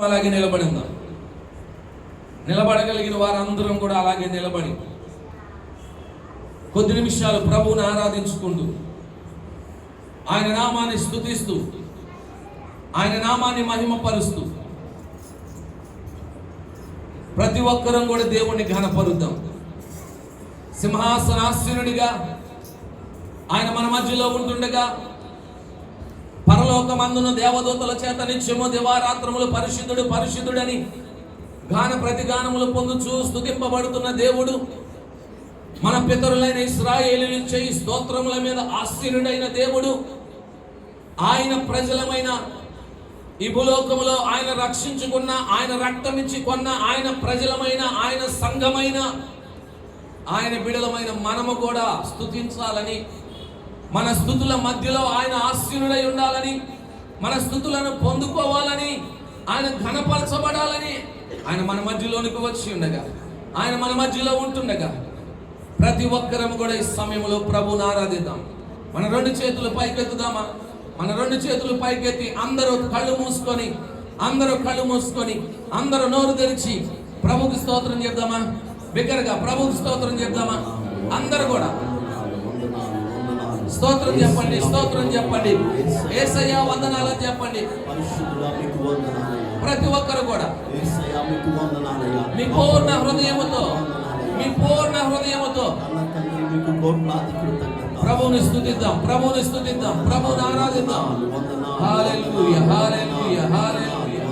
అలాగే నిలబడి ఉందాం. నిలబడగలిగిన వారందరం కూడా అలాగే నిలబడి కొద్ది నిమిషాలు ప్రభువుని ఆరాధించుకుంటూ, ఆయన నామాన్ని స్తుతిస్తూ, ఆయన నామాన్ని మహిమపరుస్తూ ప్రతి ఒక్కరం కూడా దేవుణ్ణి ఘనపరుద్దాం. సింహాసనాసీనుడిగా ఆయన మన మధ్యలో ఉంటుండగా పరలోకమందున దేవదూతల చేత నిత్యము దివారాత్రములు పరిశుద్ధుడు పరిశుద్ధుడని గాన ప్రతిగానములు పొందుచూ స్తుతింపబడుతున్న దేవుడు, మన పితరులైన ఇశ్రాయేలీయుల చేయి స్తోత్రముల మీద ఆసీనుడైన దేవుడు, ఆయన ప్రజలమైన ఈ భూలోకములో ఆయన రక్షించుకున్న, ఆయన రక్తమిచ్చి కొన్న ఆయన ప్రజలమైన, ఆయన సంఘమైన, ఆయన బిడలమైన మనము కూడా స్తుతించాలని, మన స్తుతుల మధ్యలో ఆయన ఆసీనుడై ఉండాలని, మన స్తుతులను పొందుకోవాలని, ఆయన ఘనపరచబడాలని ఆయన మన మధ్యలోనికి వచ్చి ఉండగా, ఆయన మన మధ్యలో ఉంటుండగా ప్రతి ఒక్కరము కూడా ఈ సమయంలో ప్రభువుని ఆరాధిద్దాం. మన రెండు చేతులు పైకెత్తుదామా? మన రెండు చేతులు పైకెత్తి అందరూ కళ్ళు మూసుకొని అందరూ నోరు తెరిచి ప్రభుకి స్తోత్రం చేద్దామా? బిగ్గరగా ప్రభుకి స్తోత్రం చేద్దామా? అందరూ కూడా స్తోత్రం చెప్పండి, స్తోత్రం చెప్పండి, యేసయ్యా వందనాలని చెప్పండి. ప్రతి ఒక్కరు కూడా మీ పూర్ణ హృదయముతో ప్రభువుని స్తుతిద్దాం, ప్రభువుని ఆరాధిద్దాం. హల్లెలూయా, హల్లెలూయా, హల్లెలూయా.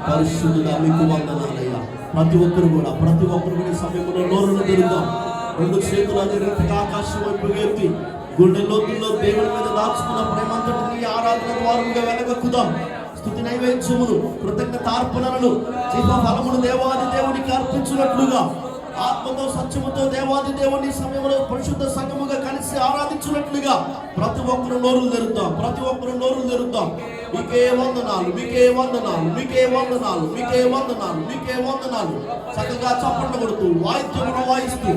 పరిశుద్ధుడా మీకు వందనాలయ్యా. ప్రతి ఒక్కరు కూడా సమయంలో నోరును తెరుద్దాం. రెండు చేతులు అదే రీతిగా ఆకాశం వైపు ఎత్తి గుండె లోతుల్లో దేవుని మీద దాచుకున్న ప్రేమంతటిని ఆరాధన ద్వారంగా వెనకక్కుదాం. స్తుతి నైవేద్యములు, కృతజ్ఞతార్పణలను, జీవ ఫలమును దేవాది దేవునికి అర్పించున్నట్లుగా, ఆత్మతో సత్యముతో దేవాది దేవుని సమయంలో పరిశుద్ధ సంఘముగా కలిసి ఆరాధించున్నట్లుగా ప్రతి ఒక్కరు నోరులు తెరుద్దాం. మీకే వందనాలు. చక్కగా చప్పట్లు కొడుతూ, వాయిద్యమును వాయిస్తూ,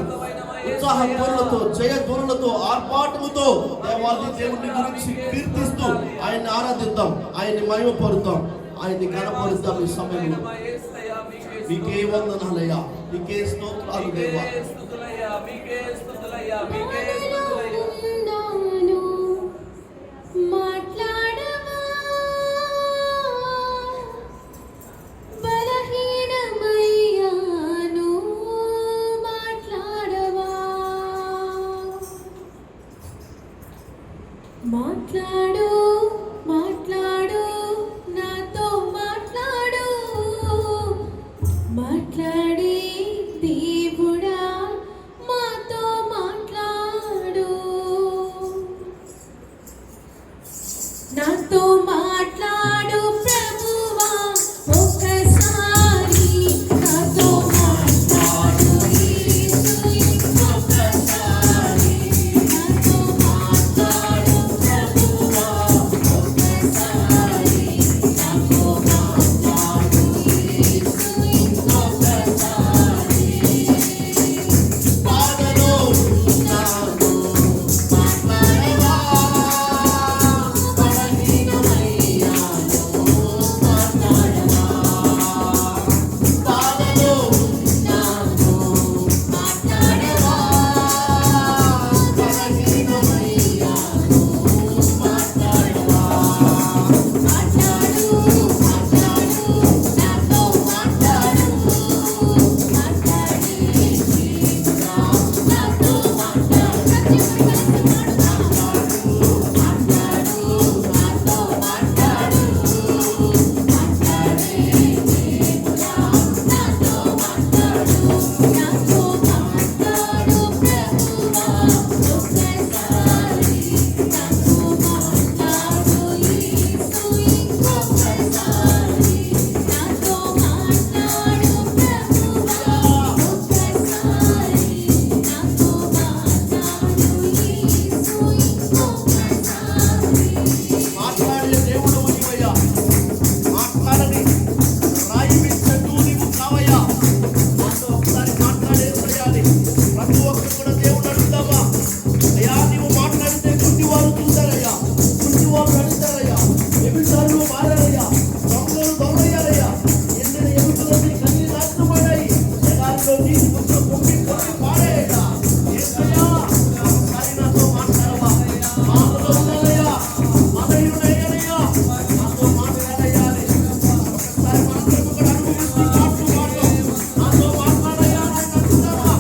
ఉత్సాహ ధ్వనులతో, జయ ధ్వనులతో, ఆర్పాటముతో దేవాది దేవుని గురించి కీర్తిస్తూ ఆయన్ని ఆరాధిద్దాం, ఆయన్ని మహిమపరుద్దాం, ఆయన్ని ఘనపరుద్దాం. ఈ సమయంలో మీకే వందనాలయ్యా, మీకే స్తోత్రాలు దేవా. మాట్లాడు నాతో మాట్లాడి దేవుడా మాతో మాట్లాడు, నాతో మాట్లాడు ప్రభువా ఒక్కసారి, నాతో మాట్లాడు యేసు ఒక్కసారి, నాతో మాట్లాడు ప్రభువా ఒక్కసారి, నాతో మాట్లాడు యేసు ఒక్కసారి. పాదలో నాతో మాట్లాడవా, బలహీనమైన దారులు మారారయ్యా, దొంగలు దొంగయ్యారయ్యా, ఎండిన ఎముకలన్నీ కన్నీరు నాశనమయ్యాయి, ఎడారిలో నీటి బుగ్గలు పొంగి పొంగి పాడాయయ్యా. యేసయ్యా, ఒకసారి నాతో మాట్లాడవా? మాటలో ఉన్నానయ్యా, మదయుడయ్యానయ్యా, నాతో మాట్లాడయ్యా అని ఒకసారి మన కొరకు కూడా అనుభవిస్తూ పాటలు పాడదాం. నాతో మాట్లాడయ్యా అని అంటున్నావా?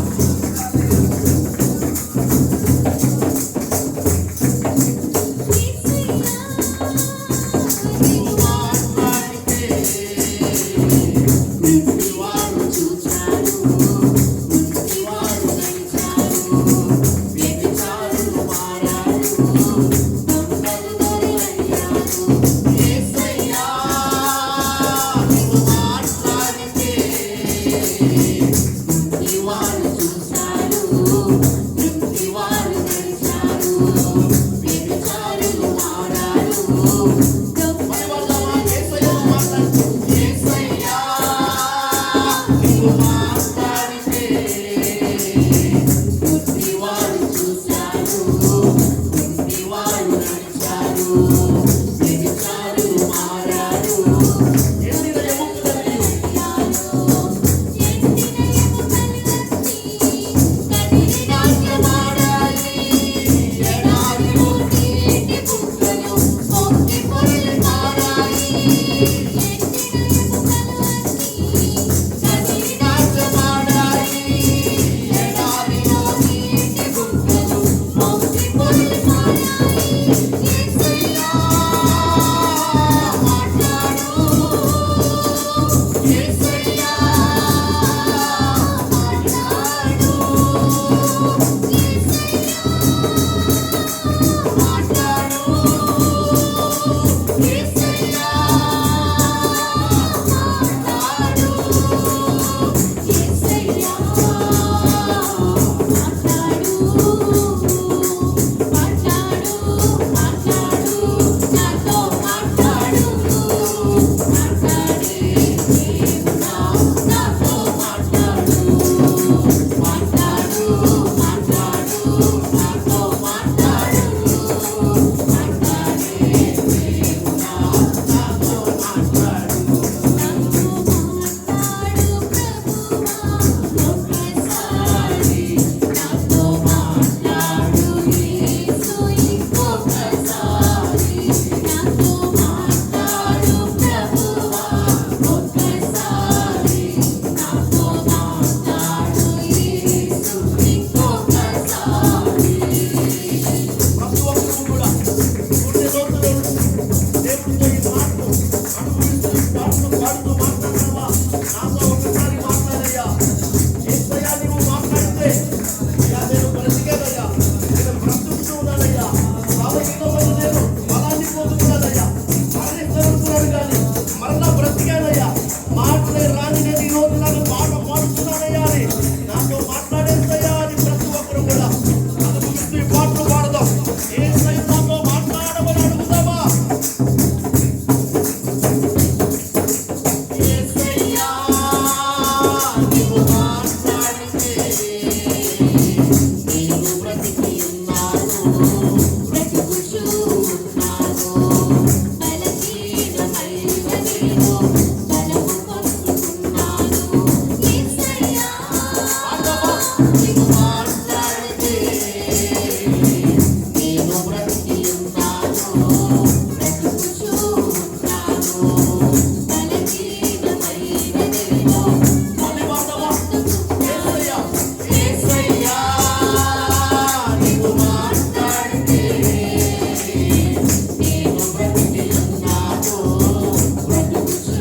నీవు మాట్లాడితే వారు చూచారు, వారు నడిచారు, వ్యభిచారులు మారారు, దొంగలు దొరలయ్యారు. యేసయ్యా, నీవు మాట్లాడితే వారు చూచారు, వారు నడిచారు, వ్యభిచారులు మారారు, మన వాళ్ళమా? యేసయ్యతో మాట్లాడు. యేసయ్యా, నీవు మాట్లాడితే వారు చూశారు, వారు నడిచారు, వ్యభిచారులు మారారు. ఎండిన ఎముకలన్నీ ప్రతి ఒక్కరు కూడా గుండె లోతులో దేవుడితో ఈ మాటలు అనుభవిస్తూ ఈ పాటలు పాడుతూ మాట్లాడతావా? నాతో ఒకసారి మాట్లాడయ్యా. యేసయ్యా, నీవు మాట్లాడితే అయ్యా నేను బ్రతికేదయ్యా, నేను బ్రతుకుతూ ఉన్నానయ్యా, భావహీనమైన నేను బలాన్ని పొందుతున్నానయ్యా, మరణిస్తున్నాను కానీ మరలా బ్రతికానయ్యా, మాటలే రాని నేను ఈ రోజు నాకు పాట పాడుతున్నానయ్యా అని నాతో మాట్లాడేసయ్యా అని ప్రతి ఒక్కరు కూడా అనుభవిస్తూ ఈ పాటలు పాడదాం. యేసయ్య నాతో మాట్లాడమని అడుగుదామా? యేసయ్యా, నీవు మాట్లాడితే నేను బ్రతికి ఉన్నాను, బ్రతుకుచూ ఉన్నాను, బలహీనమైన నేను బలము పొందుకున్నాను. యేసయ్యా, నీవు మాట్లాడితే నేను బ్రతికి ఉన్నాను, బ్రతుకుచూ ఉన్నాను, బలహీనమైన నేను మళ్ళీ పాడదామా? యేసయ్య, యేసయ్యా, నీవు మాట్లాడితే నేను బ్రతికి ఉన్నాను, బ్రతుకుచూ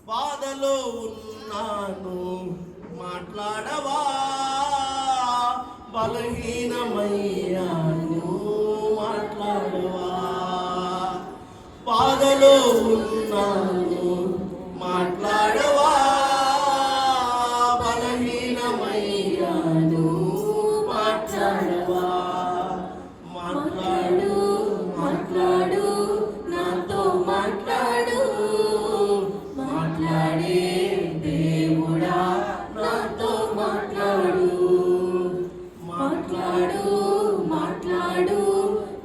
బాధలో ఉన్నాను మాట్లాడవా, బలహీనమయ్యాను మాట్లాడవా. బాధలో ఉన్నాను మాట్లాడవా, బలహీనమయ్యాను మాట్లాడవా. మాట్లాడు మాట్లాడు నాతో మాట్లాడు, మాట్లాడే దేవుడా నాతో మాట్లాడు. మాట్లాడు మాట్లాడు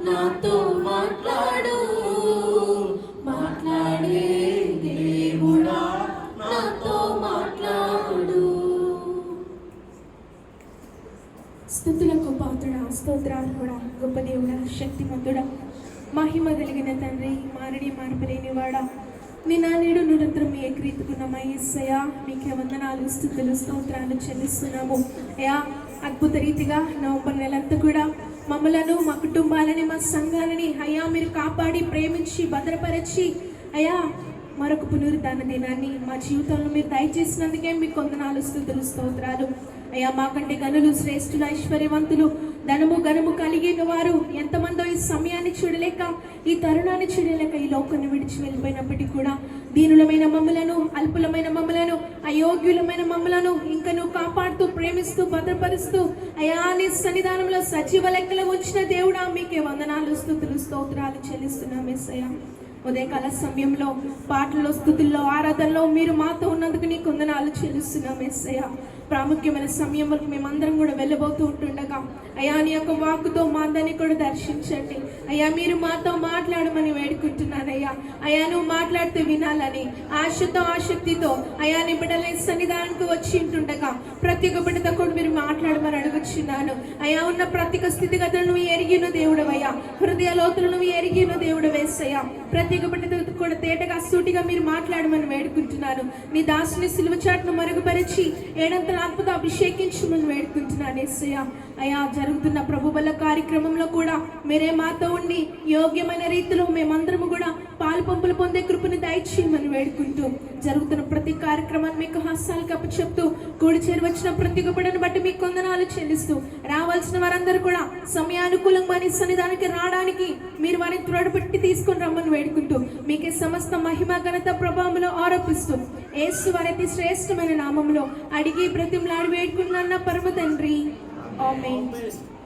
నాతో మాట్లాడు, మాట్లాడే దేవుడా నాతో మాట్లాడు. స్తుతులకు పాత్రుడా, స్తోత్రార్హుడా, గొప్ప దేవుడా, శక్తిమంతుడా, మహిమ కలిగిన తండ్రి, మారడి మార్పులేని వాడా, నిన్న నేడు నిరంతరం ఏకరీతుకున్న యేసయ్య మీకే వందనాలు, స్తుతులు, స్తోత్రాలు చెల్లిస్తున్నాము. అయ్యా, అద్భుత రీతిగా నవంబర్ నెలంతా కూడా మమ్మలను, మా కుటుంబాలని, మా సంఘాలని అయ్యా మీరు కాపాడి, ప్రేమించి, భద్రపరిచి అయ్యా మరొక పునరుద్ధాన దినాన్ని మా జీవితంలో మీరు దయచేసినందుకే మీకు వందనాలు, స్తుతులు, స్తోత్రాలు. అయ్యా, మాకంటే గనులు, శ్రేష్ఠులు, ఐశ్వర్యవంతులు, ధనము గనుము కలిగిన వారు ఎంతమందో ఈ సమయాన్ని చూడలేక, ఈ తరుణాన్ని చూడలేక ఈ లోకాన్ని విడిచి వెళ్ళిపోయినప్పటికీ కూడా దీనులమైన మమ్మలను, అల్పులమైన మమ్మలను, అయోగ్యులమైన మమ్మలను ఇంకా నువ్వు కాపాడుతూ, ప్రేమిస్తూ, భద్రపరుస్తూ అయ్యా నీ సన్నిధానంలో సజీవ లెక్కలు ఉంచిన దేవుడా మీకే వందనాలు, స్తుతులు, స్తోత్రాలు చెల్లిస్తున్నాం యేసయ్య. ఉదయకాల సమయంలో పాటల్లో, స్తుతుల్లో, ఆరాధనలో మీరు మాతో ఉన్నందుకు నీకు వందనాలు చెల్లిస్తున్నాం యేసయ్య. ప్రాముఖ్యమైన సమయంలో మేమందరం కూడా వెళ్ళబోతూ ఉంటుండగా అయ్యా నీ యొక్క వాక్కుతో మా అందరినీ కూడా దర్శించండి అయ్యా. మీరు మాతో మాట్లాడమని వేడుకుంటున్నానయ్యా. అయ్యా నువ్వు మాట్లాడితే వినాలని ఆశతో, ఆసక్తితో అయ్యా నీ బిడ్డల సన్నిధానానికి వచ్చి ఉంటుండగా ప్రతి ఒక్క బిడ్డతో కూడా మీరు మాట్లాడమని అడుగుచున్నాను అయ్యా. ఉన్న ప్రతి ఒక్క స్థితిగతులను నువ్వు ఎరిగిన దేవుడు అయ్యా, హృదయ లోతులను నువ్వు ఎరిగిన దేవుడు వేసయ్యా. ప్రతి ఒక్క బిడ్డతో కూడా తేటగా, సూటిగా మీరు మాట్లాడమని వేడుకుంటున్నాను. నీ దాసుని సిలువ చాటును మరుగుపరిచి ఏడంతల అద్భుత అభిషేకించమని వేడుకుంటున్నాను యేసయ్య. అయ్యా, జరుగుతున్న ప్రభు బల కార్యక్రమంలో కూడా మీరే మాతో ఉండి యోగ్యమైన రీతిలో మేమందరము కూడా పాలు పంపులు పొందే కృపని దయచేయమని వేడుకుంటూ జరుగుతున్న ప్రతి కార్యక్రమాన్ని మీకు హస్తాలకు అప్పచెప్తూ కూడి చేరి వచ్చిన ప్రతి ఒక్కడిని బట్టి మీకు వందనాలు చెల్లిస్తూ రావాల్సిన వారందరూ కూడా సమయానుకూలంగా నీ సన్నిధానానికి రావడానికి మీరు వారిని త్వరపెట్టి తీసుకొని రమ్మని వేడుకుంటూ మీకే సమస్త మహిమ, ఘనత, ప్రభావంలో ఆరోపిస్తూ యేసు వారి శ్రేష్టమైన నామంలో అడిగి బ్రతిమలాడి వేడుకున్న పరమ తండ్రి, ఆమేన్.